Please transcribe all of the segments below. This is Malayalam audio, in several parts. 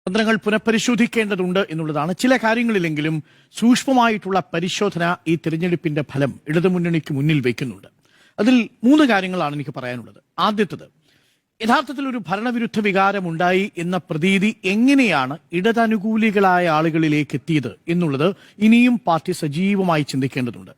തന്ത്രങ്ങൾ പുനഃപരിശോധിക്കേണ്ടതുണ്ട് എന്നുള്ളതാണ്. ചില കാര്യങ്ങളിലെങ്കിലും സൂക്ഷ്മമായിട്ടുള്ള പരിശോധന ഈ തിരഞ്ഞെടുപ്പിന്റെ ഫലം ഇടതുമുന്നണിക്ക് മുന്നിൽ വയ്ക്കുന്നുണ്ട്. അതിൽ 3 കാര്യങ്ങളാണ് എനിക്ക് പറയാനുള്ളത്. ആദ്യത്തേത്, യഥാർത്ഥത്തിൽ ഒരു ഭരണവിരുദ്ധ വികാരം ഉണ്ടായി എന്ന പ്രതീതി എങ്ങനെയാണ് ഇടതനുകൂലികളായ ആളുകളിലേക്ക് എത്തിയത് എന്നുള്ളത് ഇനിയും പാർട്ടി സജീവമായി ചിന്തിക്കേണ്ടതുണ്ട്.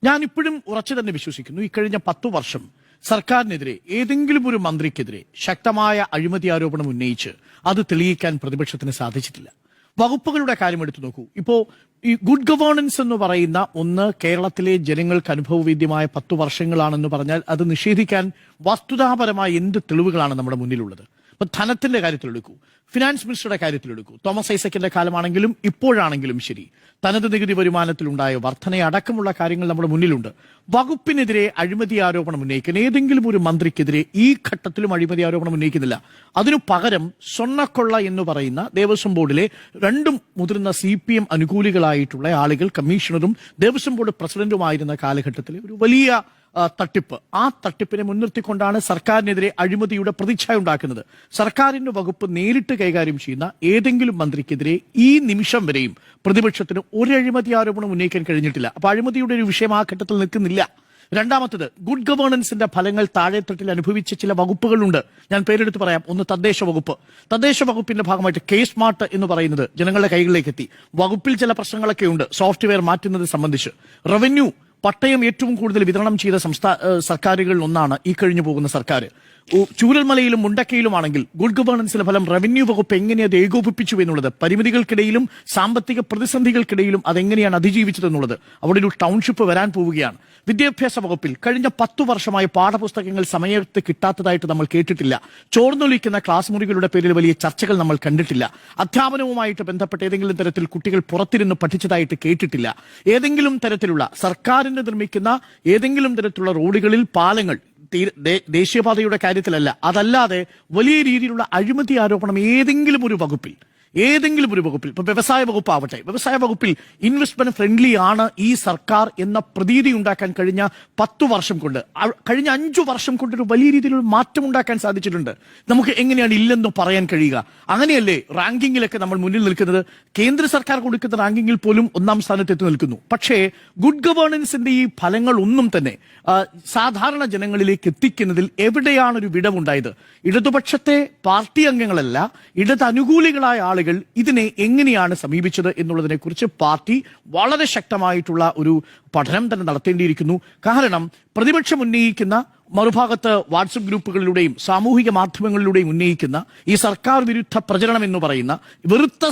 ഞാൻ ഇപ്പോഴും ഉറച്ചു തന്നെ വിശ്വസിക്കുന്നു, ഇക്കഴിഞ്ഞ 10 വർഷം സർക്കാരിനെതിരെ ഏതെങ്കിലും ഒരു മന്ത്രിക്കെതിരെ ശക്തമായ അഴിമതി ആരോപണം ഉന്നയിച്ച് അത് തെളിയിക്കാൻ പ്രതിപക്ഷത്തിന് സാധിച്ചിട്ടില്ല. വകുപ്പുകളുടെ കാര്യം എടുത്തു നോക്കൂ. ഇപ്പോ ഈ ഗുഡ് ഗവേണൻസ് എന്ന് പറയുന്ന ഒന്ന് കേരളത്തിലെ ജനങ്ങൾക്ക് അനുഭവവേദ്യമായ 10 വർഷങ്ങളാണെന്ന് പറഞ്ഞാൽ അത് നിഷേധിക്കാൻ വസ്തുതാപരമായ എന്ത് തെളിവുകളാണ് നമ്മുടെ മുന്നിലുള്ളത്? ഇപ്പൊ ധനത്തിന്റെ കാര്യത്തിലെടുക്കൂ, ഫിനാൻസ് മിനിസ്റ്ററുടെ കാര്യത്തിലെടുക്കൂ, തോമസ് ഐസക്കിന്റെ കാലമാണെങ്കിലും ഇപ്പോഴാണെങ്കിലും ശരി, തനത് നികുതി വരുമാനത്തിലുണ്ടായ വർധനയടക്കമുള്ള കാര്യങ്ങൾ നമ്മുടെ മുന്നിലുണ്ട്. വകുപ്പിനെതിരെ അഴിമതി ആരോപണം ഉന്നയിക്കുന്ന ഏതെങ്കിലും ഒരു മന്ത്രിക്കെതിരെ ഈ ഘട്ടത്തിലും അഴിമതി ആരോപണം ഉന്നയിക്കുന്നില്ല. അതിനു പകരം സ്വർണ്ണക്കൊള്ള എന്ന് പറയുന്ന ദേവസ്വം ബോർഡിലെ 2 മുതിർന്ന CPM അനുകൂലികളായിട്ടുള്ള ആളുകൾ കമ്മീഷണറും ദേവസ്വം ബോർഡ് പ്രസിഡന്റുമായിരുന്ന കാലഘട്ടത്തിലെ ഒരു വലിയ തട്ടിപ്പ്, ആ തട്ടിപ്പിനെ മുൻനിർത്തിക്കൊണ്ടാണ് സർക്കാരിനെതിരെ അഴിമതിയുടെ പ്രതിച്ഛായ ഉണ്ടാക്കുന്നത്. സർക്കാരിന്റെ വകുപ്പ് നേരിട്ട് കൈകാര്യം ചെയ്യുന്ന ഏതെങ്കിലും മന്ത്രിക്കെതിരെ ഈ നിമിഷം വരെയും പ്രതിപക്ഷത്തിന് ഒരു അഴിമതി ആരോപണം ഉന്നയിക്കാൻ കഴിഞ്ഞിട്ടില്ല. അപ്പൊ അഴിമതിയുടെ ഒരു വിഷയം ആ ഘട്ടത്തിൽ നിൽക്കുന്നില്ല. രണ്ടാമത്തത്, ഗുഡ് ഗവേണൻസിന്റെ ഫലങ്ങൾ താഴെത്തട്ടിൽ അനുഭവിച്ച ചില വകുപ്പുകളുണ്ട്. ഞാൻ പേരെടുത്ത് പറയാം. ഒന്ന് തദ്ദേശ വകുപ്പ്. തദ്ദേശ വകുപ്പിന്റെ ഭാഗമായിട്ട് സ്മാർട്ട് എന്ന് പറയുന്നത് ജനങ്ങളുടെ കൈകളിലേക്ക് എത്തി. വകുപ്പിൽ ചില പ്രശ്നങ്ങളൊക്കെ ഉണ്ട്, സോഫ്റ്റ്വെയർ മാറ്റുന്നത് സംബന്ധിച്ച്. റവന്യൂ, പട്ടയം ഏറ്റവും കൂടുതൽ വിതരണം ചെയ്ത സർക്കാരുകളിൽ ഒന്നാണ് ഈ കഴിഞ്ഞു പോകുന്ന സർക്കാർ. ചൂരൽമലയിലും മുണ്ടക്കയിലുമാണെങ്കിൽ ഗുഡ് ഗവേണൻസിലെ ഫലം റവന്യൂ വകുപ്പ് എങ്ങനെ അത് ഏകോപിപ്പിച്ചു എന്നുള്ളത്, പരിമിതികൾക്കിടയിലും സാമ്പത്തിക പ്രതിസന്ധികൾക്കിടയിലും അതെങ്ങനെയാണ് അതിജീവിച്ചതെന്നുള്ളത്. അവിടെ ഒരു ടൗൺഷിപ്പ് വരാൻ പോവുകയാണ്. വിദ്യാഭ്യാസ വകുപ്പിൽ കഴിഞ്ഞ 10 വർഷമായി പാഠപുസ്തകങ്ങൾ സമയത്ത് കിട്ടാത്തതായിട്ട് നമ്മൾ കേട്ടിട്ടില്ല. ചോർന്നൊലിക്കുന്ന ക്ലാസ് മുറികളുടെ പേരിൽ വലിയ ചർച്ചകൾ നമ്മൾ കണ്ടിട്ടില്ല. അധ്യാപനവുമായിട്ട് ബന്ധപ്പെട്ട് ഏതെങ്കിലും തരത്തിൽ കുട്ടികൾ പുറത്തിരുന്ന് പഠിച്ചതായിട്ട് കേട്ടിട്ടില്ല. ഏതെങ്കിലും തരത്തിലുള്ള സർക്കാരിന് നിർമ്മിക്കുന്ന ഏതെങ്കിലും തരത്തിലുള്ള റോഡുകളിൽ, പാലങ്ങൾ, ദേശീയപാതയുടെ കാര്യത്തിലല്ല, അതല്ലാതെ വലിയ രീതിയിലുള്ള അഴിമതി ആരോപണം ഏതെങ്കിലും ഒരു വകുപ്പിൽ ഇപ്പൊ വ്യവസായ വകുപ്പാവട്ടെ, വ്യവസായ വകുപ്പിൽ ഇൻവെസ്റ്റ്മെന്റ് ഫ്രണ്ട്ലി ആണ് ഈ സർക്കാർ എന്ന പ്രതീതി ഉണ്ടാക്കാൻ കഴിഞ്ഞ 10 വർഷം കൊണ്ട്, കഴിഞ്ഞ 5 വർഷം കൊണ്ട് ഒരു വലിയ രീതിയിലുള്ള മാറ്റം ഉണ്ടാക്കാൻ സാധിച്ചിട്ടുണ്ട്. നമുക്ക് എങ്ങനെയാണ് ഇല്ലെന്ന് പറയാൻ കഴിയുക? അങ്ങനെയല്ലേ റാങ്കിങ്ങിലൊക്കെ നമ്മൾ മുന്നിൽ നിൽക്കുന്നത്? കേന്ദ്ര സർക്കാർ കൊടുക്കുന്ന റാങ്കിങ്ങിൽ പോലും 1ാം സ്ഥാനത്തെത്തി നിൽക്കുന്നു. പക്ഷേ ഗുഡ് ഗവേണൻസിന്റെ ഈ ഫലങ്ങൾ ഒന്നും തന്നെ സാധാരണ ജനങ്ങളിലേക്ക് എത്തിക്കുന്നതിൽ എവിടെയാണ് ഒരു വിടവുണ്ടായത്? ഇടതുപക്ഷത്തെ പാർട്ടി അംഗങ്ങളല്ല, ഇടതനുകൂലികളായ ആളുകൾ ഇതിനെ എങ്ങനെയാണ് സമീപിച്ചത് എന്നുള്ളതിനെ കുറിച്ച് പാർട്ടി വളരെ ശക്തമായിട്ടുള്ള ഒരു പഠനം തന്നെ നടത്തേണ്ടിയിരിക്കുന്നു. കാരണം പ്രതിപക്ഷം ഉന്നയിക്കുന്ന, മറുഭാഗത്ത് വാട്സപ്പ് ഗ്രൂപ്പുകളിലൂടെയും സാമൂഹിക മാധ്യമങ്ങളിലൂടെയും ഉന്നയിക്കുന്ന ഈ സർക്കാർ വിരുദ്ധ പ്രചരണം എന്ന് പറയുന്ന വെറുത്ത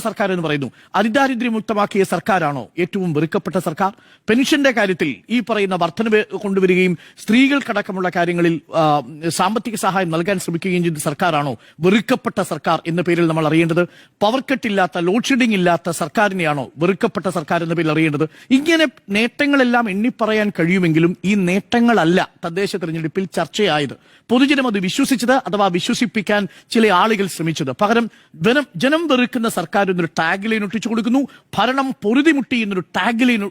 സർക്കാർ എന്ന് പറയുന്നു. അതിദാരിദ്ര്യമുക്തമാക്കിയ സർക്കാരാണോ ഏറ്റവും വെറുക്കപ്പെട്ട സർക്കാർ? പെൻഷന്റെ കാര്യത്തിൽ ഈ പറയുന്ന വർധന കൊണ്ടുവരികയും സ്ത്രീകൾക്കടക്കമുള്ള കാര്യങ്ങളിൽ സാമ്പത്തിക സഹായം നൽകാൻ ശ്രമിക്കുകയും ചെയ്ത സർക്കാരാണോ വെറുക്കപ്പെട്ട സർക്കാർ എന്ന പേരിൽ നമ്മൾ അറിയേണ്ടത്? പവർ കട്ടില്ലാത്ത, ലോഡ് ഷെഡിംഗ് ഇല്ലാത്ത സർക്കാരിനെയാണോ വെറുക്കപ്പെട്ട സർക്കാർ എന്ന പേരിൽ അറിയേണ്ടത്? ഇങ്ങനെ നേട്ടങ്ങളെല്ലാം എണ്ണിപ്പറയാൻ കഴിയുമെങ്കിലും ഈ നേട്ടങ്ങളല്ല തദ്ദേശ തെരഞ്ഞെടുപ്പിൽ ചർച്ചയായത്. പൊതുജനം അത് വിശ്വസിച്ചത്, അഥവാ വിശ്വസിപ്പിക്കാൻ ചില ആളുകൾ ശ്രമിച്ചത്. പകരം ജനം വെറുക്കുന്ന സർക്കാർ എന്നൊരു ടാഗ് ലൈൻ ഒട്ടിച്ചു കൊടുക്കുന്നു, ഭരണം പൊറുതിമുട്ടി എന്നൊരു ടാഗ് ലൈൻ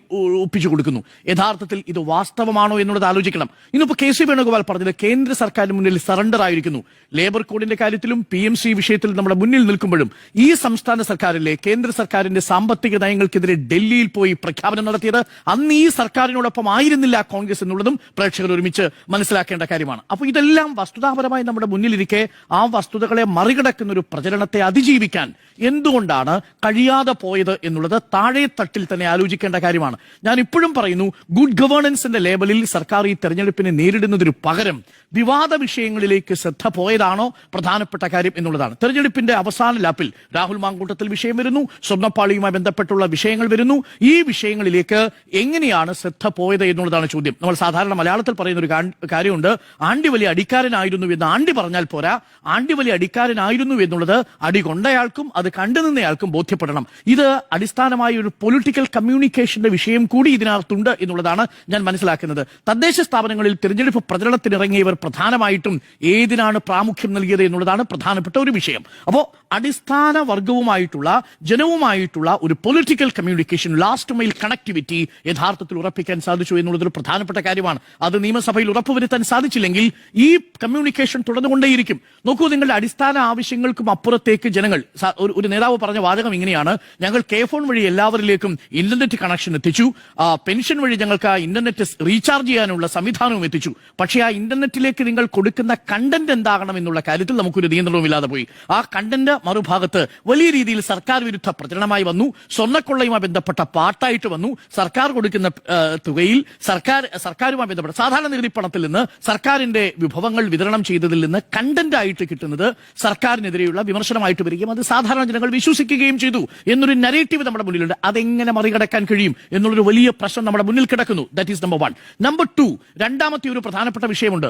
ഒപ്പിച്ചു കൊടുക്കുന്നു. യഥാർത്ഥത്തിൽ ഇത് വാസ്തവമാണോ എന്നുള്ളത് ആലോചിക്കണം. ഇന്നിപ്പോ KC വേണുഗോപാൽ പറഞ്ഞത് കേന്ദ്ര സർക്കാരിന് മുന്നിൽ സറണ്ടർ ആയിരിക്കുന്നു. ലേബർ കോഡിന്റെ കാര്യത്തിലും PMC വിഷയത്തിൽ നമ്മുടെ മുന്നിൽ നിൽക്കുമ്പോഴും ഈ സംസ്ഥാന സർക്കാരിലെ കേന്ദ്ര സർക്കാരിന്റെ സാമ്പത്തിക നയങ്ങൾക്കെതിരെ ഡൽഹിയിൽ പോയി പ്രഖ്യാപനം നടത്തിയത് അന്ന് ഈ സർക്കാരിനോടൊപ്പം ആയിരുന്നില്ല കോൺഗ്രസ് എന്നുള്ളതും പ്രേക്ഷകർ ഒരുമിച്ച് മനസ്സിലാക്കേണ്ട കാര്യമാണ്. അപ്പോൾ ഇതെല്ലാം വസ്തുതാപരമായി നമ്മുടെ മുന്നിലിരിക്കെ ആ വസ്തുതകളെ മറികടക്കുന്ന ഒരു പ്രചരണത്തെ അതിജീവിക്കാൻ എന്തുകൊണ്ടാണ് കഴിയാതെ പോയത് എന്നുള്ളത് താഴെ തട്ടിൽ തന്നെ ആലോചിക്കേണ്ട കാര്യമാണ്. ഞാൻ ഇപ്പോഴും പറയുന്നു, ഗുഡ് ഗവേണൻസിന്റെ ലേബലിൽ സർക്കാർ ഈ തെരഞ്ഞെടുപ്പിനെ നേരിടുന്നതിന് പകരം വിവാദ വിഷയങ്ങളിലേക്ക് ശ്രദ്ധ പോയതാണോ പ്രധാനപ്പെട്ട കാര്യം എന്നുള്ളതാണ്. തെരഞ്ഞെടുപ്പിന്റെ അവസാന ലാപ്പിൽ രാഹുൽ മാങ്കൂട്ടത്തിൽ വിഷയം വരുന്നു, സ്വർണ്ണപ്പാളിയുമായി ബന്ധപ്പെട്ടുള്ള വിഷയങ്ങൾ വരുന്നു. ഈ വിഷയങ്ങളിലേക്ക് എങ്ങനെയാണ് ശ്രദ്ധ പോയത് എന്നുള്ളതാണ് ചോദ്യം. നമ്മൾ സാധാരണ മലയാളത്തിൽ പറയുന്ന ഒരു കാര്യമുണ്ട്, ആണ്ടി വലിയ അടിക്കാരനായിരുന്നു എന്ന്. ആണ്ടി പറഞ്ഞാൽ പോരാ, ആണ്ടി വലിയ അടിക്കാരനായിരുന്നു എന്നുള്ളത് അടി കൊണ്ടയാൾക്കും അത് കണ്ടുനിന്നയാൾക്കും ബോധ്യപ്പെടണം. ഇത് അടിസ്ഥാനമായ ഒരു പൊളിറ്റിക്കൽ കമ്മ്യൂണിക്കേഷന്റെ വിഷയം കൂടി ഇതിനകത്തുണ്ട് എന്നുള്ളതാണ് ഞാൻ മനസ്സിലാക്കുന്നത്. തദ്ദേശ സ്ഥാപനങ്ങളിൽ തിരഞ്ഞെടുപ്പ് പ്രചരണത്തിനിറങ്ങിയവർ പ്രധാനമായിട്ടും ഏതിനാണ് പ്രാമുഖ്യം നൽകിയത് എന്നുള്ളതാണ് പ്രധാനപ്പെട്ട ഒരു വിഷയം. അപ്പോൾ അടിസ്ഥാന വർഗവുമായിട്ടുള്ള, ജനവുമായിട്ടുള്ള ഒരു political communication, last mile connectivity യഥാർത്ഥത്തിൽ ഉറപ്പിക്കാൻ സാധിച്ചു എന്നുള്ളതൊരു പ്രധാനപ്പെട്ട കാര്യമാണ്. അത് നിയമസഭ നിയമസഭയിൽ ഉറപ്പുവരുത്താൻ സാധിച്ചില്ലെങ്കിൽ ഈ കമ്മ്യൂണിക്കേഷൻ തുടർന്നുകൊണ്ടേയിരിക്കും. നോക്കൂ, നിങ്ങളുടെ അടിസ്ഥാന ആവശ്യങ്ങൾക്കും അപ്പുറത്തേക്ക് ജനങ്ങൾ, ഒരു നേതാവ് പറഞ്ഞ വാചകം ഇങ്ങനെയാണ്: ഞങ്ങൾ കെ ഫോൺ വഴി എല്ലാവരിലേക്കും ഇന്റർനെറ്റ് കണക്ഷൻ എത്തിച്ചു, പെൻഷൻ വഴി ഞങ്ങൾക്ക് ആ ഇന്റർനെറ്റ് റീചാർജ് ചെയ്യാനുള്ള സംവിധാനവും എത്തിച്ചു. പക്ഷേ ആ ഇന്റർനെറ്റിലേക്ക് നിങ്ങൾ കൊടുക്കുന്ന കണ്ടന്റ് എന്താകണം എന്നുള്ള കാര്യത്തിൽ നമുക്കൊരു നിയന്ത്രണവുമില്ലാതെ പോയി. ആ കണ്ടന്റ് മറുഭാഗത്ത് വലിയ രീതിയിൽ സർക്കാർ വിരുദ്ധ പ്രചരണമായി വന്നു, സ്വർണ്ണക്കൊള്ളയുമായി ബന്ധപ്പെട്ട പാട്ടായിട്ട് വന്നു. സർക്കാർ കൊടുക്കുന്ന തുകയിൽ സർക്കാരുമായി ബന്ധപ്പെട്ട സാധാരണ നികുതി പണത്തിൽ നിന്ന് സർക്കാരിന്റെ വിഭവങ്ങൾ വിതരണം ചെയ്തതിൽ നിന്ന് കണ്ടന്റ് ആയിട്ട് കിട്ടുന്നത് സർക്കാരിനെതിരെയുള്ള വിമർശനമായിട്ട് വരികയും അത് സാധാരണ ജനങ്ങൾ വിശ്വസിക്കുകയും ചെയ്തു എന്നൊരു നരേറ്റീവ് നമ്മുടെ മുന്നിലുണ്ട്. അതെങ്ങനെ മറികടക്കാൻ കഴിയും എന്നുള്ളൊരു വലിയ പ്രശ്നം നമ്മുടെ മുന്നിൽ കിടക്കുന്നു. That is number 1. നമ്പർ 2, രണ്ടാമത്തെ ഒരു പ്രധാനപ്പെട്ട വിഷയമുണ്ട്.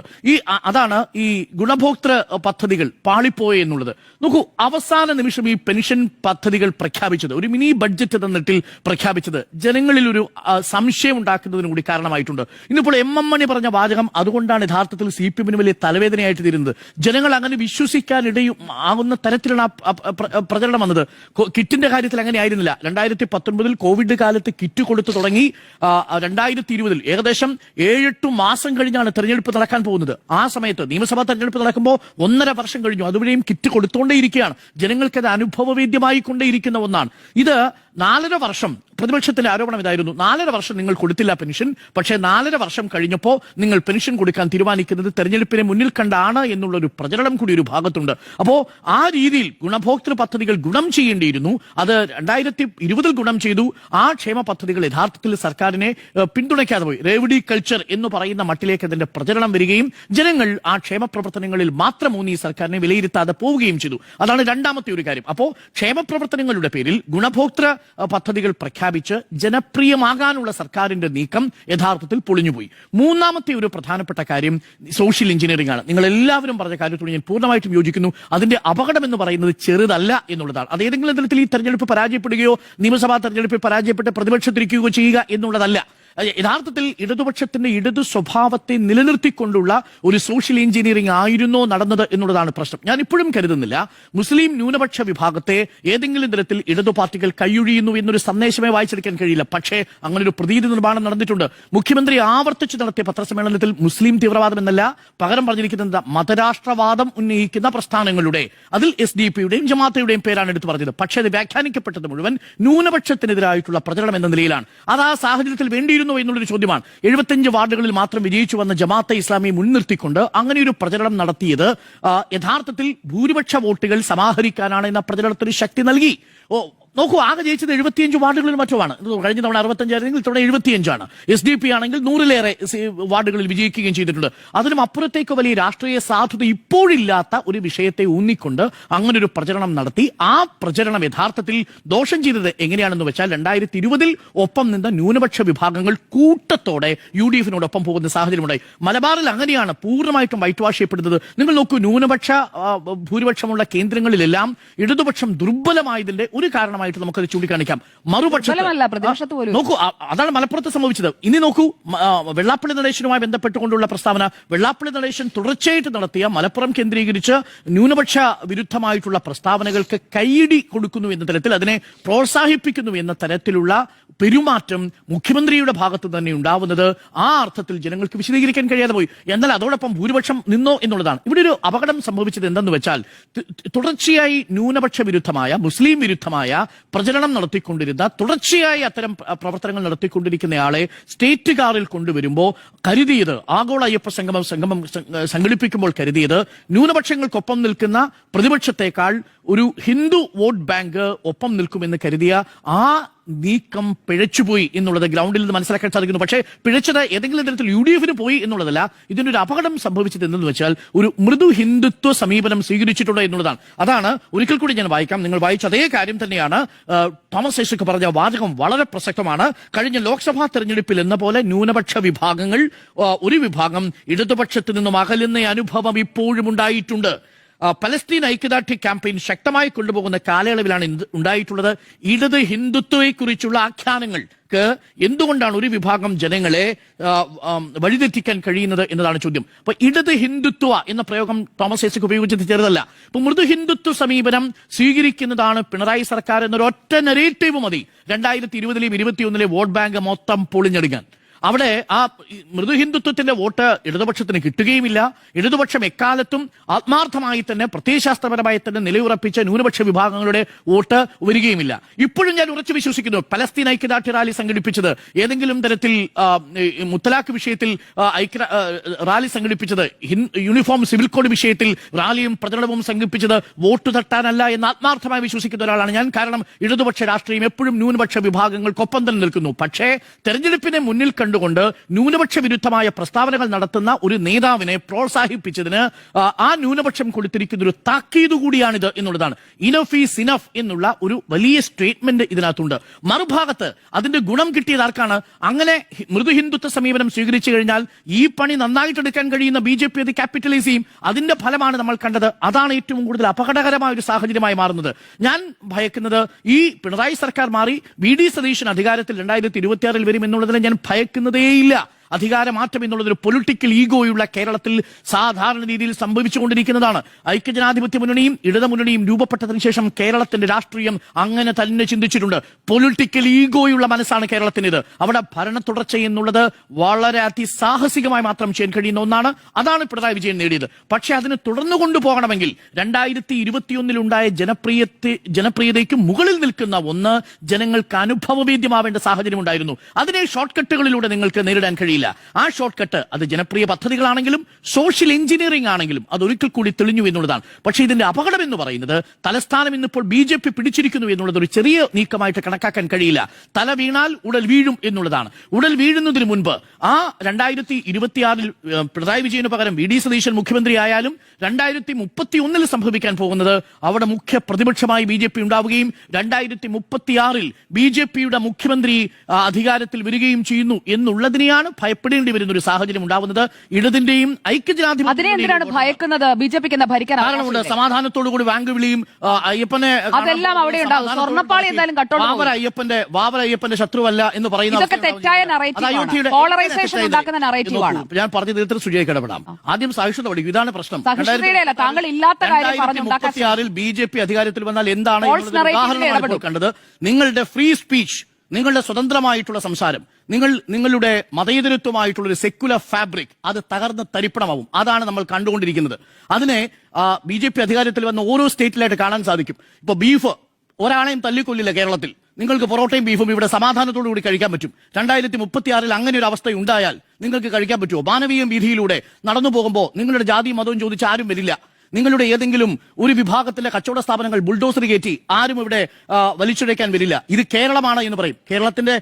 അതാണ് ഈ ഗുണഭോക്തൃ പദ്ധതികൾ പാളിപ്പോയ എന്നുള്ളത്. നോക്കൂ, അവസാന നിമിഷം ഈ പെൻഷൻ പദ്ധതികൾ പ്രഖ്യാപിച്ചത്, ഒരു മിനി ബഡ്ജറ്റ് തന്നിട്ടിൽ പ്രഖ്യാപിച്ചത് ജനങ്ങളിൽ ഒരു സംശയം ഉണ്ടാക്കുന്നതിന് കൂടി കാരണമായിട്ടുണ്ട്. ഇന്നിപ്പോൾ എം മണി പറഞ്ഞ വാചകം അതുകൊണ്ടാണ് യഥാർത്ഥത്തിൽ CPM വലിയ തലവേദനയായിട്ട് തീരുന്നത്. ജനങ്ങൾ അങ്ങനെ വിശ്വസിക്കാനിടയും ആകുന്ന തരത്തിലാണ് പ്രചരണം വന്നത്. കിറ്റിന്റെ കാര്യത്തിൽ അങ്ങനെ ആയിരുന്നില്ല. 2019 കോവിഡ് കാലത്ത് കിറ്റ് കൊടുത്തു തുടങ്ങി. 2020 ഏകദേശം 7-8 മാസം കഴിഞ്ഞാണ് തെരഞ്ഞെടുപ്പ് നടക്കാൻ പോകുന്നത്. ആ സമയത്ത് നിയമസഭാ തെരഞ്ഞെടുപ്പ് നടക്കുമ്പോൾ 1.5 വർഷം കഴിഞ്ഞു. അതുവരെയും കിറ്റ് കൊടുത്തുകൊണ്ടേയിരിക്കുകയാണ്. ജനങ്ങൾക്കത് അനുഭവവേദ്യമായി കൊണ്ടേയിരിക്കുന്ന ഒന്നാണ് ഇത്. 4.5 വർഷം പ്രതിപക്ഷത്തിന്റെ ആരോപണം ഇതായിരുന്നു: 4.5 വർഷം നിങ്ങൾ കൊടുത്തില്ല പെൻഷൻ, പക്ഷേ 4.5 വർഷം കഴിഞ്ഞപ്പോൾ നിങ്ങൾ പെൻഷൻ കൊടുക്കാൻ തീരുമാനിക്കുന്നത് തെരഞ്ഞെടുപ്പിനെ മുന്നിൽ കണ്ടാണ് എന്നുള്ളൊരു പ്രചരണം കൂടി ഒരു ഭാഗത്തുണ്ട്. അപ്പോ ആ രീതിയിൽ ഗുണഭോക്തൃ പദ്ധതികൾ ഗുണം ചെയ്യേണ്ടിയിരുന്നു. അത് 2020 ഗുണം ചെയ്തു. ആ ക്ഷേമ പദ്ധതികൾ യഥാർത്ഥത്തിൽ സർക്കാരിനെ പിന്തുണയ്ക്കാതെ പോയി. റേവഡി കൾച്ചർ എന്ന് പറയുന്ന മട്ടിലേക്ക് അതിന്റെ പ്രചരണം വരികയും ജനങ്ങൾ ആ ക്ഷേമ പ്രവർത്തനങ്ങളിൽ മാത്രം ഊന്നി സർക്കാരിനെ വിലയിരുത്താതെ പോവുകയും ചെയ്തു. അതാണ് രണ്ടാമത്തെ ഒരു കാര്യം. അപ്പോ ക്ഷേമ പ്രവർത്തനങ്ങളുടെ പേരിൽ ഗുണഭോക്തൃ പദ്ധതികൾ പ്രഖ്യാപിച്ച് ജനപ്രിയമാകാനുള്ള സർക്കാരിന്റെ നീക്കം യഥാർത്ഥത്തിൽ പൊളിഞ്ഞുപോയി. മൂന്നാമത്തെ ഒരു പ്രധാനപ്പെട്ട കാര്യം സോഷ്യൽ എഞ്ചിനീയറിംഗ് ആണ്. നിങ്ങൾ എല്ലാവരും പറഞ്ഞ കാര്യത്തോട് ഞാൻ പൂർണ്ണമായിട്ടും യോജിക്കുന്നു. അതിന്റെ അപകടം എന്ന് പറയുന്നത് ചെറുതല്ല എന്നുള്ളതാണ്. അത് ഏതെങ്കിലും തരത്തിൽ ഈ തെരഞ്ഞെടുപ്പ് പരാജയപ്പെടുകയോ നിയമസഭാ തെരഞ്ഞെടുപ്പിൽ പരാജയപ്പെട്ട് പ്രതിപക്ഷത്തിരിക്കുകയോ ചെയ്യുക എന്നുള്ളതല്ല. യഥാർത്ഥത്തിൽ ഇടതുപക്ഷത്തിന്റെ ഇടതു സ്വഭാവത്തെ നിലനിർത്തിക്കൊണ്ടുള്ള ഒരു സോഷ്യൽ എഞ്ചിനീയറിംഗ് ആയിരുന്നോ നടന്നത് എന്നുള്ളതാണ് പ്രശ്നം. ഞാൻ ഇപ്പോഴും കരുതുന്നില്ല മുസ്ലിം ന്യൂനപക്ഷ വിഭാഗത്തെ ഏതെങ്കിലും തരത്തിൽ ഇടതു പാർട്ടികൾ കൈയൊഴിയുന്നു എന്നൊരു സന്ദേശമേ വായിച്ചെടുക്കാൻ കഴിയില്ല. പക്ഷേ അങ്ങനെ ഒരു പ്രതീതി നിർമ്മാണം നടന്നിട്ടുണ്ട്. മുഖ്യമന്ത്രി ആവർത്തിച്ച് നടത്തിയ പത്രസമ്മേളനത്തിൽ മുസ്ലിം തീവ്രവാദം എന്നല്ല പകരം പറഞ്ഞിരിക്കുന്നത് മതരാഷ്ട്രവാദം ഉന്നയിക്കുന്ന പ്രസ്ഥാനങ്ങളുടെ, അതിൽ SDP-യുടെയും ജമാഅത്തയുടെയും പേരാണ് എടുത്തു പറഞ്ഞത്. പക്ഷേ അത് വ്യാഖ്യാനിക്കപ്പെട്ടത് മുഴുവൻ ന്യൂനപക്ഷത്തിനെതിരായിട്ടുള്ള പ്രചരണം എന്ന നിലയിലാണ്. അത് ആ സാഹചര്യത്തിൽ വേണ്ടിയിരുന്നു എന്നുള്ളൊരു ചോദ്യമാണ്. 75 വാർഡുകളിൽ മാത്രം വിജയിച്ചു വന്ന ജമാഅത്തെ ഇസ്ലാമിയെ മുൻനിർത്തിക്കൊണ്ട് അങ്ങനെയൊരു പ്രചരണം നടത്തിയത് യഥാർത്ഥത്തിൽ ഭൂരിപക്ഷ വോട്ടുകൾ സമാഹരിക്കാനാണ് എന്ന പ്രചരണത്തിന് ശക്തി നൽകി. നോക്കൂ, ആകെ ജയിച്ചത് 75 വാർഡുകളിൽ മറ്റുമാണ്. കഴിഞ്ഞ തവണ 65 ആയിരുന്നെങ്കിൽ ഇത്തവണ 75 SDP ആണെങ്കിൽ 100-ലേറെ വാർഡുകളിൽ വിജയിക്കുകയും ചെയ്തിട്ടുണ്ട്. അതിനും അപ്പുറത്തേക്ക് വലിയ രാഷ്ട്രീയ സാധുത ഇപ്പോഴില്ലാത്ത ഒരു വിഷയത്തെ ഊന്നിക്കൊണ്ട് അങ്ങനെ ഒരു പ്രചരണം നടത്തി. ആ പ്രചരണം യഥാർത്ഥത്തിൽ ദോഷം ചെയ്തത് എങ്ങനെയാണെന്ന് വെച്ചാൽ 2020 ഒപ്പം നിന്ന ന്യൂനപക്ഷ വിഭാഗങ്ങൾ കൂട്ടത്തോടെ UDF-നോടൊപ്പം പോകുന്ന സാഹചര്യമുണ്ടായി. മലബാറിൽ അങ്ങനെയാണ് പൂർണ്ണമായിട്ടും വൈറ്റ് വാഷ് ചെയ്യപ്പെടുന്നത്. നിങ്ങൾ നോക്കൂ, ന്യൂനപക്ഷ ഭൂരിപക്ഷമുള്ള കേന്ദ്രങ്ങളിലെല്ലാം ഇടതുപക്ഷം ദുർബലമായതിന്റെ ഒരു കാരണമായിട്ട് നമുക്കത് ചൂണ്ടിക്കാണിക്കാം. മറുപക്ഷത്ത് നോക്കൂ, അതാണ് മലപ്പുറത്ത് സംഭവിച്ചത്. ഇനി നോക്കൂ, വെള്ളാപ്പള്ളി നടേശനുമായി ബന്ധപ്പെട്ടുകൊണ്ടുള്ള പ്രസ്താവന. വെള്ളാപ്പള്ളി നടേശൻ തുടർച്ചയായിട്ട് നടത്തിയ മലപ്പുറം കേന്ദ്രീകരിച്ച് ന്യൂനപക്ഷ വിരുദ്ധമായിട്ടുള്ള പ്രസ്താവനകൾക്ക് കൈയിടി കൊടുക്കുന്നു എന്ന തരത്തിൽ, അതിനെ പ്രോത്സാഹിപ്പിക്കുന്നു എന്ന തരത്തിലുള്ള പെരുമാറ്റം മുഖ്യമന്ത്രിയുടെ ഭാഗത്ത് തന്നെ ഉണ്ടാവുന്നത് ആ അർത്ഥത്തിൽ ജനങ്ങൾക്ക് വിശദീകരിക്കാൻ കഴിയാതെ പോയി. എന്നാൽ അതോടൊപ്പം ഭൂരിപക്ഷം നിന്നോ എന്നുള്ളതാണ്. ഇവിടെ ഒരു അപകടം സംഭവിച്ചത് എന്തെന്ന് വെച്ചാൽ, തുടർച്ചയായി ന്യൂനപക്ഷ വിരുദ്ധമായ മുസ്ലിം വിരുദ്ധമായ പ്രചരണം നടത്തിക്കൊണ്ടിരുന്ന, തുടർച്ചയായി അത്തരം പ്രവർത്തനങ്ങൾ നടത്തിക്കൊണ്ടിരിക്കുന്നയാളെ സ്റ്റേറ്റ് കാറിൽ കൊണ്ടുവരുമ്പോൾ കരുതിയത്, ആഗോള അയ്യപ്പ സംഗമം സംഘടിപ്പിക്കുമ്പോൾ കരുതിയത്, ന്യൂനപക്ഷങ്ങൾക്കൊപ്പം നിൽക്കുന്ന പ്രതിപക്ഷത്തെക്കാൾ ഒരു ഹിന്ദു വോട്ട് ബാങ്ക് ഒപ്പം നിൽക്കുമെന്ന് കരുതിയ ആ നീക്കം പിഴച്ചുപോയി എന്നുള്ളത് ഗ്രൗണ്ടിൽ നിന്ന് മനസ്സിലാക്കാൻ സാധിക്കുന്നു. പക്ഷേ പിഴച്ചത് ഏതെങ്കിലും തരത്തിൽ UDF-ന് പോയി എന്നുള്ളതല്ല. ഇതിനൊരു അപകടം സംഭവിച്ചത് എന്തെന്ന് വെച്ചാൽ ഒരു മൃദു ഹിന്ദുത്വ സമീപനം സ്വീകരിച്ചിട്ടുണ്ട് എന്നുള്ളതാണ്. അതാണ് ഒരിക്കൽ കൂടി ഞാൻ വായിക്കാം. നിങ്ങൾ വായിച്ച അതേ കാര്യം തന്നെയാണ് തോമസ് ഐസക് പറഞ്ഞ വാചകം. വളരെ പ്രസക്തമാണ്. കഴിഞ്ഞ ലോക്സഭാ തെരഞ്ഞെടുപ്പിൽ എന്ന പോലെ ന്യൂനപക്ഷ വിഭാഗങ്ങൾ ഒരു വിഭാഗം ഇടതുപക്ഷത്തിൽ നിന്നും അകലുന്ന അനുഭവം ഇപ്പോഴും ഉണ്ടായിട്ടുണ്ട്. പലസ്തീൻ ഐക്യദാർഢ്യ ക്യാമ്പയിൻ ശക്തമായി കൊണ്ടുപോകുന്ന കാലയളവിലാണ് ഉണ്ടായിട്ടുള്ളത്. ഇടത് ഹിന്ദുത്വയെക്കുറിച്ചുള്ള ആഖ്യാനങ്ങൾക്ക് എന്തുകൊണ്ടാണ് ഒരു വിഭാഗം ജനങ്ങളെ വഴിതെറ്റിക്കാൻ കഴിയുന്നത് എന്നതാണ് ചോദ്യം. അപ്പൊ ഇടത് ഹിന്ദുത്വ എന്ന പ്രയോഗം തോമസ് ഐസക് ഉപയോഗിച്ചത് ചെറുതല്ല. ഇപ്പൊ മൃദു ഹിന്ദുത്വ സമീപനം സ്വീകരിക്കുന്നതാണ് പിണറായി സർക്കാർ എന്നൊരൊറ്റ നെറേറ്റീവ് മതി 2020-ലെയും 2021-ലെയും വോട്ട് ബാങ്ക് മൊത്തം പൊളിഞ്ഞെടുക്കാൻ. അവിടെ ആ മൃദു ഹിന്ദുത്വത്തിന്റെ വോട്ട് ഇടതുപക്ഷത്തിന് കിട്ടുകയുമില്ല. ഇടതുപക്ഷം എക്കാലത്തും ആത്മാർത്ഥമായി തന്നെ പ്രത്യയശാസ്ത്രപരമായി തന്നെ നിലയുറപ്പിച്ച ന്യൂനപക്ഷ വിഭാഗങ്ങളുടെ വോട്ട് വരികയുമില്ല. ഇപ്പോഴും ഞാൻ ഉറച്ചു വിശ്വസിക്കുന്നു പലസ്തീൻ ഐക്യദാർഢ്യ റാലി സംഘടിപ്പിച്ചത്, ഏതെങ്കിലും തരത്തിൽ മുത്തലാഖ് വിഷയത്തിൽ റാലി സംഘടിപ്പിച്ചത്, യൂണിഫോം സിവിൽ കോഡ് വിഷയത്തിൽ റാലിയും പ്രചരണവും സംഘടിപ്പിച്ചത് വോട്ട് തട്ടാനല്ല എന്ന് ആത്മാർത്ഥമായി വിശ്വസിക്കുന്ന ഒരാളാണ് ഞാൻ. കാരണം ഇടതുപക്ഷ രാഷ്ട്രീയം എപ്പോഴും ന്യൂനപക്ഷ വിഭാഗങ്ങൾക്കൊപ്പം തന്നെ നിൽക്കുന്നു. പക്ഷേ തെരഞ്ഞെടുപ്പിനെ മുന്നിൽ കണ്ടുകൊണ്ട് ന്യൂനപക്ഷ വിരുദ്ധമായ പ്രസ്താവനകൾ നടത്തുന്ന ഒരു നേതാവിനെ പ്രോത്സാഹിപ്പിച്ചതിന് ആ ന്യൂനപക്ഷം കൊടുത്തിരിക്കുന്ന ഒരു താക്കീത് കൂടിയാണിത് എന്നുള്ളതാണ്. ഇനഫ് ഈസ് ഇനഫ് എന്നുള്ള ഒരു വലിയ സ്റ്റേറ്റ്മെന്റ് ഇതിനകത്തുണ്ട്. മറുഭാഗത്ത് അതിന്റെ ഗുണം കിട്ടിയത് ആർക്കാണ്? അങ്ങനെ മൃദു ഹിന്ദുത്വ സമീപനം സ്വീകരിച്ചു കഴിഞ്ഞാൽ ഈ പണി നന്നായിട്ടെടുക്കാൻ കഴിയുന്ന BJP അത് ക്യാപിറ്റലൈസ് ചെയ്യും. അതിന്റെ ഫലമാണ് നമ്മൾ കണ്ടത്. അതാണ് ഏറ്റവും കൂടുതൽ അപകടകരമായ ഒരു സാഹചര്യമായി മാറുന്നത്. ഞാൻ ഭയക്കുന്നത് ഈ പിണറായി സർക്കാർ മാറി VD സതീശൻ അധികാരത്തിൽ 2026 വരും എന്നുള്ളതിനെ ഞാൻ ഭയക്കുന്നതേയില്ല. അധികാരമാറ്റം എന്നുള്ളതൊരു പൊളിറ്റിക്കൽ ഈഗോയുള്ള കേരളത്തിൽ സാധാരണ രീതിയിൽ സംഭവിച്ചുകൊണ്ടിരിക്കുന്നതാണ്. ഐക്യജനാധിപത്യ മുന്നണിയും ഇടതുമുന്നണിയും രൂപപ്പെട്ടതിന് ശേഷം കേരളത്തിന്റെ രാഷ്ട്രീയം അങ്ങനെ തന്നെ ചിന്തിച്ചിട്ടുണ്ട്. പൊളിറ്റിക്കൽ ഈഗോയുള്ള മനസ്സാണ് കേരളത്തിൻ്റെത്. അവിടെ ഭരണ തുടർച്ച എന്നുള്ളത് വളരെ അതിസാഹസികമായി മാത്രം ചെയ്യാൻ കഴിയുന്ന ഒന്നാണ്. അതാണ് പിണറായി വിജയൻ നേടിയത്. പക്ഷെ അതിന് തുടർന്നു കൊണ്ടുപോകണമെങ്കിൽ 2021 ഉണ്ടായ ജനപ്രിയതയ്ക്ക് മുകളിൽ നിൽക്കുന്ന ഒന്ന് ജനങ്ങൾക്ക് അനുഭവവേദ്യമാവേണ്ട സാഹചര്യം ഉണ്ടായിരുന്നു. അതിനെ ഷോർട്ട് കട്ടുകളിലൂടെ നിങ്ങൾക്ക് നേരിടാൻ കഴിയില്ല. ആ ഷോർട്ട് കട്ട് അത് ജനപ്രിയ പദ്ധതികളാണെങ്കിലും സോഷ്യൽ എഞ്ചിനീയറിംഗ് ആണെങ്കിലും അത് ഒരിക്കൽ കൂടി തെളിഞ്ഞു എന്നുള്ളതാണ്. പക്ഷേ ഇതിന്റെ അപകടം എന്ന് പറയുന്നത് തലസ്ഥാനം ഇന്നിപ്പോൾ BJP പിടിച്ചിരിക്കുന്നു എന്നുള്ളത് ഒരു ചെറിയ നീക്കമായിട്ട് കണക്കാക്കാൻ കഴിയില്ല. തല വീണാൽ ഉടൽ വീഴും എന്നുള്ളതാണ്. ഉടൽ വീഴുന്നതിന് മുൻപ് ആ 2026 പിണറായി വിജയന് പകരം VD സതീശൻ മുഖ്യമന്ത്രി ആയാലും 2031 സംഭവിക്കാൻ പോകുന്നത് അവിടെ മുഖ്യ പ്രതിപക്ഷമായി BJP ഉണ്ടാവുകയും 2036 BJPയുടെ മുഖ്യമന്ത്രി അധികാരത്തിൽ വരികയും ചെയ്യുന്നു എന്നുള്ളതിനെയാണ് ഭയപ്പെടേണ്ടി വരുന്ന ഒരു സാഹചര്യം ഉണ്ടാവുന്നത്. ഇടതിന്റെയും ഐക്യജനാധിപത്യത്തിനാണ് ഭയക്കുന്നത്. BJPക്ക് എന്താ ഭരിക്കാൻ കാരണമുണ്ട്. സമാധാനത്തോടുകൂടി വാങ്ക് വിളിയും അയ്യപ്പനെ അതെല്ലാം അവിടെ ഉണ്ടാവും. സ്വർണ്ണപ്പാളി എന്തായാലും വാവർ അയ്യപ്പന്റെ ശത്രുവല്ല എന്ന് പറയുന്ന തെറ്റായ നറേറ്റീവാണ്. പോളറൈസേഷൻ ഉണ്ടാക്കുന്ന നറേറ്റീവാണ്. ഞാൻ പറഞ്ഞു തീർത്ത് സുജയ്ക്ക് ഇടപെടാം. ആദ്യം സഹിഷ്ണുത പഠിക്കും. ഇതാണ് പ്രശ്നം. താങ്കൾ ഇല്ലാത്ത കാര്യം പറഞ്ഞു. 2036 BJP അധികാരത്തിൽ വന്നാൽ എന്താണ് ഉദാഹരണമാണ് കണ്ടത്. നിങ്ങളുടെ ഫ്രീ സ്പീച്ച്, നിങ്ങളുടെ സ്വതന്ത്രമായിട്ടുള്ള സംസാരം, നിങ്ങളുടെ മതേതരത്വമായിട്ടുള്ള ഒരു സെക്യുലർ ഫാബ്രിക് അത് തകർന്ന് തരിപ്പണമാവും. അതാണ് നമ്മൾ കണ്ടുകൊണ്ടിരിക്കുന്നത്. അതിനെ BJP അധികാരത്തിൽ വന്ന ഓരോ സ്റ്റേറ്റിലായിട്ട് കാണാൻ സാധിക്കും. ഇപ്പൊ ബീഫ് ഒരാളെയും തല്ലിക്കൊല്ലില്ല കേരളത്തിൽ. നിങ്ങൾക്ക് പൊറോട്ടയും ബീഫും ഇവിടെ സമാധാനത്തോടു കൂടി കഴിക്കാൻ പറ്റും. 2036 അങ്ങനെ ഒരു അവസ്ഥ ഉണ്ടായാൽ നിങ്ങൾക്ക് കഴിക്കാൻ പറ്റുമോ? മാനവീയം വീതിയിലൂടെ നടന്നു പോകുമ്പോൾ നിങ്ങളുടെ ജാതിയും മതവും ചോദിച്ച് ആരും വരില്ല. നിങ്ങളുടെ ഏതെങ്കിലും ഒരു വിഭാഗത്തിലെ കച്ചവട സ്ഥാപനങ്ങൾ ബുൾഡോസർ കയറ്റി ആരും ഇവിടെ വലിച്ചുഴയ്ക്കാൻ വരില്ല. ഇത് കേരളമാണ് എന്ന് പറയും. കേരളത്തിന്റെ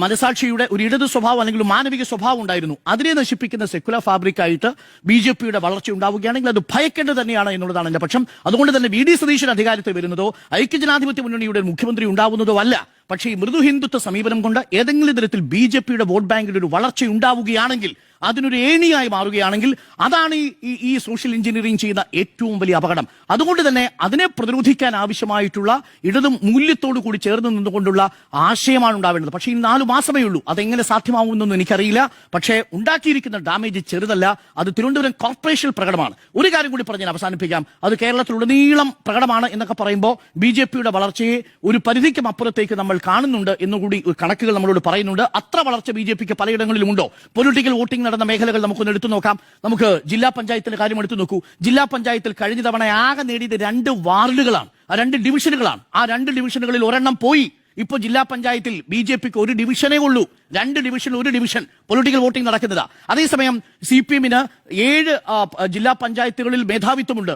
മനസാക്ഷിയുടെ ഒരു ഇടത് സ്വഭാവം അല്ലെങ്കിൽ മാനവിക സ്വഭാവം ഉണ്ടായിരുന്നു. അതിനെ നശിപ്പിക്കുന്ന സെക്യുലർ ഫാബ്രിക്കായിട്ട് BJPയുടെ വളർച്ച ഉണ്ടാവുകയാണെങ്കിൽ അത് ഭയക്കേണ്ടത് തന്നെയാണ് എന്നുള്ളതാണ് എന്റെ പക്ഷം. അതുകൊണ്ട് തന്നെ VD സതീശൻ അധികാരത്തിൽ വരുന്നതോ ഐക്യജനാധിപത്യ മുന്നണിയുടെ മുഖ്യമന്ത്രി ഉണ്ടാവുന്നതോ അല്ല. പക്ഷേ ഈ മൃദു ഹിന്ദുത്വ സമീപനം കൊണ്ട് ഏതെങ്കിലും തരത്തിൽ BJPയുടെ വോട്ട് ബാങ്കിൽ ഒരു വളർച്ച ഉണ്ടാവുകയാണെങ്കിൽ, അതിനൊരു ഏണിയായി മാറുകയാണെങ്കിൽ അതാണ് ഈ സോഷ്യൽ എഞ്ചിനീയറിംഗ് ചെയ്യുന്ന ഏറ്റവും വലിയ അപകടം. അതുകൊണ്ട് തന്നെ അതിനെ പ്രതിരോധിക്കാൻ ആവശ്യമായിട്ടുള്ള ഇടതും മൂല്യത്തോടു കൂടി ചേർന്ന് നിന്നുകൊണ്ടുള്ള ആശയമാണ് ഉണ്ടാവേണ്ടത്. പക്ഷേ ഈ 4 മാസമേ ഉള്ളൂ. അതെങ്ങനെ സാധ്യമാവുമെന്നൊന്നും എനിക്കറിയില്ല. പക്ഷേ ഉണ്ടാക്കിയിരിക്കുന്ന ഡാമേജ് ചെറുതല്ല. അത് തിരുവനന്തപുരം കോർപ്പറേഷൻ പ്രകടമാണ്. ഒരു കാര്യം കൂടി പറഞ്ഞ് ഞാൻ അവസാനിപ്പിക്കാം. അത് കേരളത്തിലുടനീളം പ്രകടമാണ് എന്നൊക്കെ പറയുമ്പോൾ BJPയുടെ വളർച്ചയെ ഒരു പരിധിക്കും അപ്പുറത്തേക്ക് നമ്മൾ കാണുന്നുണ്ട് എന്നുകൂടി കണക്കുകൾ നമ്മളോട് പറയുന്നുണ്ട്. അത്ര വളർച്ച BJPക്ക് പലയിടങ്ങളിലും ഉണ്ടോ? പൊളിറ്റിക്കൽ വോട്ടിംഗ് നടന്ന മേഖലകൾ നമുക്കൊന്ന് എടുത്തു നോക്കാം. നമുക്ക് ജില്ലാ പഞ്ചായത്തിന്റെ കാര്യം എടുത്തു നോക്കൂ. ജില്ലാ പഞ്ചായത്തിൽ കഴിഞ്ഞ തവണ ആകെ നേടിയത് 2 വാർഡുകളാണ്, 2 ഡിവിഷനുകളാണ്. ആ 2 ഡിവിഷനുകളിൽ ഒരെണ്ണം പോയി. ഇപ്പൊ ജില്ലാ പഞ്ചായത്തിൽ BJPക്ക് 1 ഡിവിഷനേ ഉള്ളൂ. 2 ഡിവിഷൻ 1 ഡിവിഷൻ പൊളിറ്റിക്കൽ വോട്ടിംഗ് നടക്കുന്നതാ. അതേസമയം CPMന് 7 ജില്ലാ പഞ്ചായത്തുകളിൽ മേധാവിത്വമുണ്ട്.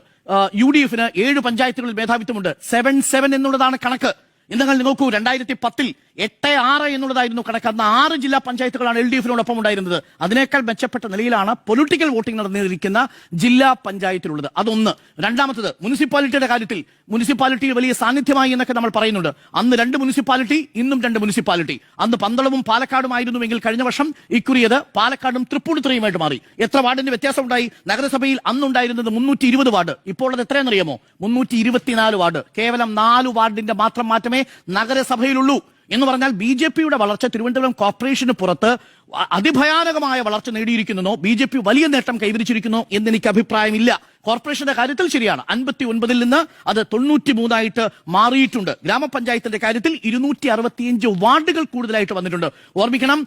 UDFന് 7 പഞ്ചായത്തുകളിൽ മേധാവിത്വമുണ്ട്. 7-7 എന്നുള്ളതാണ് കണക്ക്. നിങ്ങൾ നോക്കൂ, 2010 8-6 എന്നുള്ളതായിരുന്നു കണക്ക്. അന്ന് 6 ജില്ലാ പഞ്ചായത്തുകളാണ് LDFനോടൊപ്പം ഉണ്ടായിരുന്നത്. അതിനേക്കാൾ മെച്ചപ്പെട്ട നിലയിലാണ് പൊളിറ്റിക്കൽ വോട്ടിംഗ് നടന്നിരിക്കുന്ന ജില്ലാ പഞ്ചായത്തിലുള്ളത്. അതൊന്ന്. രണ്ടാമത്തത് മുനിസിപ്പാലിറ്റിയുടെ കാര്യത്തിൽ മുനിസിപ്പാലിറ്റിയിൽ വലിയ സാന്നിധ്യമായി എന്നൊക്കെ നമ്മൾ പറയുന്നുണ്ട്. അന്ന് 2 മുനിസിപ്പാലിറ്റി, ഇന്നും 2 മുനിസിപ്പാലിറ്റി. അന്ന് പന്തളവും പാലക്കാടുമായിരുന്നുവെങ്കിൽ കഴിഞ്ഞ വർഷം ഇക്കുറിയത് പാലക്കാടും തൃപ്പൂണിത്തുറയുമായിട്ട് മാറി. എത്ര വാർഡിന്റെ വ്യത്യാസം ഉണ്ടായി? നഗരസഭയിൽ അന്നുണ്ടായിരുന്നത് 320 വാർഡ്, ഇപ്പോൾ അത് എത്രയെന്നറിയാമോ? 324 വാർഡ്. കേവലം 4 വാർഡിന്റെ മാത്രം മാറ്റമേ നഗരസഭയിലുള്ളൂ. എന്ന് പറഞ്ഞാൽ ബി ജെ പിയുടെ വളർച്ച തിരുവനന്തപുരം കോർപ്പറേഷന് പുറത്ത് അതിഭയാനകമായ വളർച്ച നേടിയിരിക്കുന്നോ ബി ജെ പി വലിയ നേട്ടം കൈവരിച്ചിരിക്കുന്നോ എന്ന് എനിക്ക് അഭിപ്രായമില്ല. കോർപ്പറേഷന്റെ കാര്യത്തിൽ ശരിയാണ്, 59 നിന്ന് അത് 93 മാറിയിട്ടുണ്ട്. ഗ്രാമപഞ്ചായത്തിന്റെ കാര്യത്തിൽ 265 വാർഡുകൾ കൂടുതലായിട്ട് വന്നിട്ടുണ്ട്. ഓർമ്മിക്കണം,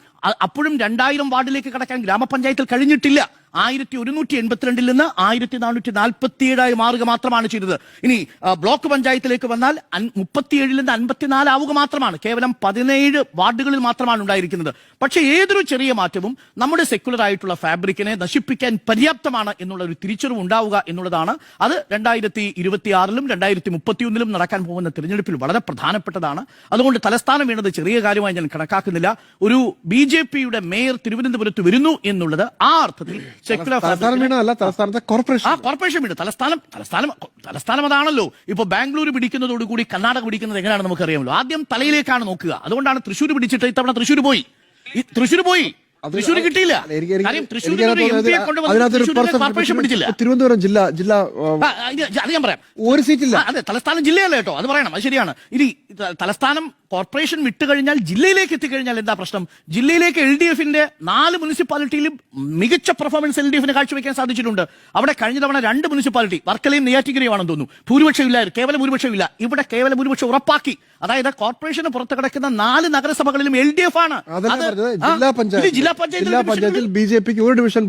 അപ്പോഴും 2000 വാർഡിലേക്ക് കടക്കാൻ ഗ്രാമപഞ്ചായത്തിൽ കഴിഞ്ഞിട്ടില്ല. 1182 നിന്ന് 1447 മാറുക മാത്രമാണ് ചെയ്തത്. ഇനി ബ്ലോക്ക് പഞ്ചായത്തിലേക്ക് വന്നാൽ 37 നിന്ന് 54 ആവുക മാത്രമാണ്. കേവലം 17 വാർഡുകളിൽ മാത്രമാണ് ഉണ്ടായിരിക്കുന്നത്. പക്ഷേ ഏതൊരു ചെറിയ മാറ്റവും നമ്മുടെ സെക്യുലർ ആയിട്ടുള്ള ഫാബ്രിക്കിനെ നശിപ്പിക്കാൻ പര്യാപ്തമാണ് എന്നുള്ള ഒരു തിരിച്ചറിവ് ഉണ്ടാവുക എന്നുള്ളതാണ്. അത് 2026-ലും 2031-ലും നടക്കാൻ പോകുന്ന തിരഞ്ഞെടുപ്പിൽ വളരെ പ്രധാനപ്പെട്ടതാണ്. അതുകൊണ്ട് തലസ്ഥാനം വേണ്ടത് ചെറിയ കാര്യമായി ഞാൻ കണക്കാക്കുന്നില്ല. ഒരു BJPയുടെ മേയർ തിരുവനന്തപുരത്ത് വരുന്നു എന്നുള്ളത് ആ അർത്ഥത്തിൽ സെക്യുലർ കോർപ്പറേഷൻ വീട് തലസ്ഥാനം അതാണല്ലോ. ഇപ്പൊ ബാംഗ്ലൂർ പിടിക്കുന്നതോടുകൂടി കർണാടക പിടിക്കുന്നത് എങ്ങനെയാണെന്ന് നമുക്കറിയാമല്ലോ. ആദ്യം തലയിലേക്കാണ് നോക്കുക. അതുകൊണ്ടുമാണ് തൃശ്ശൂർ പിടിച്ചിട്ട് ഇത്തവണ തൃശ്ശൂർ പോയി കിട്ടിയില്ല. കാര്യം തൃശ്ശൂരിൽ കോർപ്പറേഷൻ പിടിച്ചില്ല. തിരുവനന്തപുരം ജില്ല അത് ഞാൻ പറയാം, ഒരു സീറ്റില്ല. അതെ, തലസ്ഥാനം ജില്ലയല്ല കേട്ടോ, അത് പറയണം, അത് ശരിയാണ്. ഇനി തലസ്ഥാനം കോർപ്പറേഷൻ വിട്ടുകഴിഞ്ഞാൽ ജില്ലയിലേക്ക് എത്തിക്കഴിഞ്ഞാൽ എന്താ പ്രശ്നം? ജില്ലയിലേക്ക് LDFന്റെ 4 മുനിസിപ്പാലിറ്റിയിലും മികച്ച പെർഫോമൻസ് LDFന് കാഴ്ചവെക്കാൻ സാധിച്ചിട്ടുണ്ട്. അവിടെ കഴിഞ്ഞ തവണ 2 മുനിസിപ്പാലിറ്റി വർക്കലയും നെയ്യാറ്റിൻകരയുമാണെന്ന് തോന്നുന്നു ഭൂരിപക്ഷമില്ല, കേവല ഭൂരിപക്ഷമില്ല. ഇവിടെ കേവല ഭൂരിപക്ഷം ഉറപ്പാക്കി. അതായത് കോർപ്പറേഷന് പുറത്ത് കിടക്കുന്ന 4 നഗരസഭകളിലും LDF ആണ്. ജില്ലാ പഞ്ചായത്തിൽ BJPക്ക് ഒരു ഡിവിഷൻ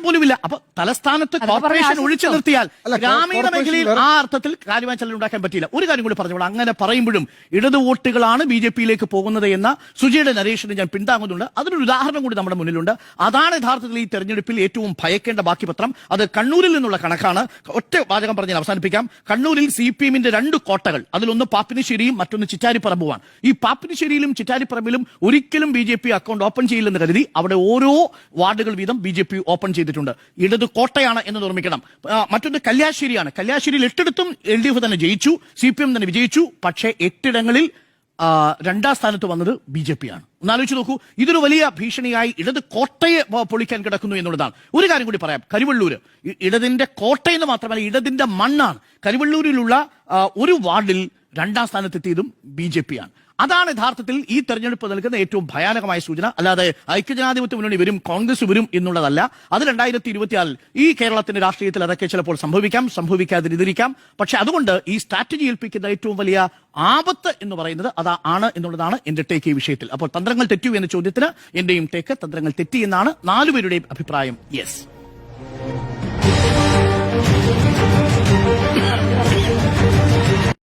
പോലുമില്ല. അപ്പൊ തലസ്ഥാനത്ത് കോർപ്പറേഷൻ ഒഴിച്ചു നിർത്തിയാൽ ഗ്രാമീണ മേഖലയിൽ ആ അർത്ഥത്തിൽ കാര്യമായ ചലനം ഉണ്ടാക്കാൻ പറ്റില്ല. ഒരു കാര്യം കൂടി പറഞ്ഞോളൂ, അങ്ങനെ പറയുമ്പോഴും ഇടത് വോട്ടുകളാണ് BJPയിലേക്ക് പോകുന്നത് എന്ന സുജിയുടെ നരേഷനെ ഞാൻ പിന്താങ്ങുന്നുണ്ട്. അതിനൊരു ഉദാഹരണം കൂടി നമ്മുടെ മുന്നിലുണ്ട്. അതാണ് യഥാർത്ഥത്തിൽ ഈ തെരഞ്ഞെടുപ്പിൽ ഏറ്റവും ഭയക്കേണ്ട ബാക്കി പത്രം. അത് കണ്ണൂരിൽ നിന്നുള്ള കണക്കാണ്. ഒറ്റ വാചകം പറഞ്ഞ് അവസാനിപ്പിക്കാം. കണ്ണൂരിൽ CPMന്റെ 2 കോട്ടകൾ, അതിലൊന്ന് പാപ്പിനിശ്ശേരിയും മറ്റൊന്ന് ചിറ്റാരിപ്പറമ്പുമാണ്. ഈ പാപ്പിനിശ്ശേരിയിലും ചിറ്റാരിപ്പറമ്പിലും ഒരിക്കലും BJP അക്കൗണ്ട് ഓപ്പൺ ചെയ്യില്ലെന്ന് കരുതി അവിടെ ഓരോ വാർഡുകൾ വീതം BJP ഓപ്പൺ ചെയ്തിട്ടുണ്ട്. ഇടത് കോട്ടയാണ് എന്ന് ഓർമ്മിക്കണം. മറ്റൊന്ന് കല്യാശ്ശേരിയാണ്. കല്യാശ്ശേരിയിൽ 8 LDF തന്നെ ജയിച്ചു, CPM തന്നെ വിജയിച്ചു. പക്ഷേ 8 2ാം സ്ഥാനത്ത് വന്നത് BJP ആണ്. ഒന്നാലോചിച്ച് നോക്കൂ, ഇതൊരു വലിയ ഭീഷണിയായി ഇടത് കോട്ടയെ പൊളിക്കാൻ കിടക്കുന്നു എന്നുള്ളതാണ്. ഒരു കാര്യം കൂടി പറയാം, കരിവള്ളൂര് ഇടതിന്റെ കോട്ടയെന്ന് മാത്രമല്ല ഇടതിന്റെ മണ്ണാണ്. കരിവള്ളൂരിലുള്ള ഒരു വാർഡിൽ 2ാം സ്ഥാനത്തെത്തിയതും BJP ആണ്. അതാണ് യഥാർത്ഥത്തിൽ ഈ തെരഞ്ഞെടുപ്പ് നൽകുന്ന ഏറ്റവും ഭയാനകമായ സൂചന. അല്ലാതെ ഐക്യജനാധിപത്യ മുന്നണി വരും, കോൺഗ്രസ് വരും എന്നുള്ളതല്ല. അത് 2026 ഈ കേരളത്തിന്റെ രാഷ്ട്രീയത്തിൽ അതൊക്കെ ചിലപ്പോൾ സംഭവിക്കാതിരിക്കാം. പക്ഷെ അതുകൊണ്ട് ഈ സ്ട്രാറ്റജി ഏൽപ്പിക്കുന്ന ഏറ്റവും വലിയ ആപത്ത് എന്ന് പറയുന്നത് ആണ് എന്നുള്ളതാണ് എന്റെ ടേക്ക് ഈ വിഷയത്തിൽ. അപ്പോൾ തന്ത്രങ്ങൾ തെറ്റു എന്ന ചോദ്യത്തിന് എന്റെയും ടേക്ക് തന്ത്രങ്ങൾ തെറ്റി എന്നാണ് 4 പേരുടെയും അഭിപ്രായം. യെസ്.